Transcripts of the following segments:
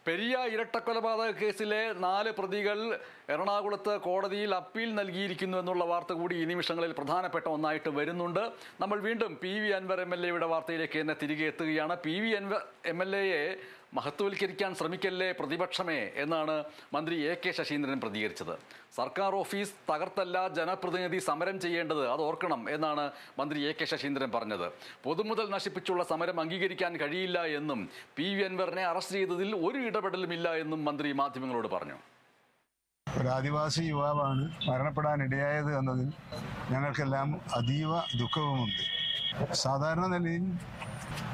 പെരിയ ഇരട്ടക്കൊലപാതക കേസിലെ 4 പ്രതികൾ എറണാകുളത്ത് കോടതിയിൽ അപ്പീൽ നൽകിയിരിക്കുന്നു എന്നുള്ള വാർത്ത കൂടി ഈ നിമിഷങ്ങളിൽ പ്രധാനപ്പെട്ട ഒന്നായിട്ട് വരുന്നുണ്ട്. നമ്മൾ വീണ്ടും PV അൻവർ MLA വാർത്തയിലേക്ക് തന്നെ തിരികെ എത്തുകയാണ്. PV അൻവർ MLA മഹത്വവൽക്കരിക്കാൻ ശ്രമിക്കല്ലേ പ്രതിപക്ഷമേ എന്നാണ് മന്ത്രി AK ശശീന്ദ്രൻ പ്രതികരിച്ചത്. സർക്കാർ ഓഫീസ് തകർത്തല്ല ജനപ്രതിനിധി സമരം ചെയ്യേണ്ടത്, അത് ഓർക്കണം എന്നാണ് മന്ത്രി AK ശശീന്ദ്രൻ പറഞ്ഞത്. പൊതുമുതൽ നശിപ്പിച്ചുള്ള സമരം അംഗീകരിക്കാൻ കഴിയില്ല എന്നും PV അൻവറിനെ അറസ്റ്റ് ചെയ്തതിൽ ഒരു ഇടപെടലുമില്ല എന്നും മന്ത്രി മാധ്യമങ്ങളോട് പറഞ്ഞു. ഒരു ആദിവാസി യുവാവാണ് മരണപ്പെടാനിടയായത് എന്നതിൽ ഞങ്ങൾക്കെല്ലാം അതീവ ദുഃഖവുമുണ്ട്. സാധാരണ നിലയിൽ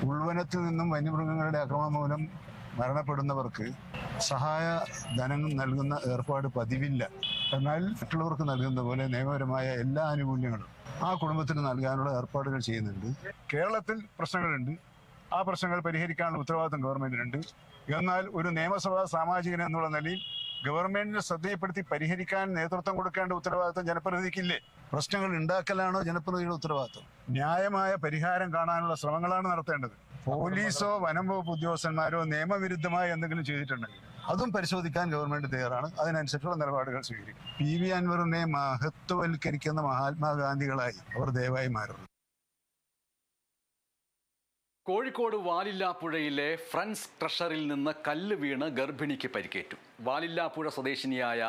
ഉൾവനത്തിൽ നിന്നും വന്യമൃഗങ്ങളുടെ ആക്രമണം മൂലം മരണപ്പെടുന്നവർക്ക് സഹായ ധനം നൽകുന്ന ഏർപ്പാട് പതിവില്ല. എന്നാൽ മറ്റുള്ളവർക്ക് നൽകുന്ന പോലെ നിയമപരമായ എല്ലാ ആനുകൂല്യങ്ങളും ആ കുടുംബത്തിന് നൽകാനുള്ള ഏർപ്പാടുകൾ ചെയ്യുന്നുണ്ട്. കേരളത്തിൽ പ്രശ്നങ്ങളുണ്ട്, ആ പ്രശ്നങ്ങൾ പരിഹരിക്കാനുള്ള ഉത്തരവാദിത്വം ഗവൺമെന്റിനുണ്ട്. എന്നാൽ ഒരു നിയമസഭാ സാമാജികൻ എന്നുള്ള നിലയിൽ ഗവൺമെന്റിനെ ശ്രദ്ധയിൽപ്പെടുത്തി പരിഹരിക്കാൻ നേതൃത്വം കൊടുക്കേണ്ട ഉത്തരവാദിത്വം ജനപ്രതിനിധിക്കില്ലേ? പ്രശ്നങ്ങൾ ഉണ്ടാക്കലാണോ ജനപ്രതിനിധിയുടെ ഉത്തരവാദിത്വം? ന്യായമായ പരിഹാരം കാണാനുള്ള ശ്രമങ്ങളാണ് നടത്തേണ്ടത്. പോലീസോ വനം വകുപ്പ് ഉദ്യോഗസ്ഥന്മാരോ നിയമവിരുദ്ധമായി എന്തെങ്കിലും ചെയ്തിട്ടുണ്ടെങ്കിൽ അതും പരിശോധിക്കാൻ ഗവൺമെന്റ് തയ്യാറാണ്. അതിനനുസരിച്ചുള്ള നിലപാടുകൾ സ്വീകരിക്കും. PV അൻവറിനെ മഹത്വവൽക്കരിക്കുന്ന മഹാത്മാഗാന്ധികളായി അവർ ദയവായി മാറുന്നു. കോഴിക്കോട് വാലില്ലാപ്പുഴയിലെ ഫ്രണ്ട്സ് ക്രഷറിൽ നിന്ന് കല്ല് വീണ് ഗർഭിണിക്ക് പരിക്കേറ്റു. വാലില്ലാപ്പുഴ സ്വദേശിനിയായ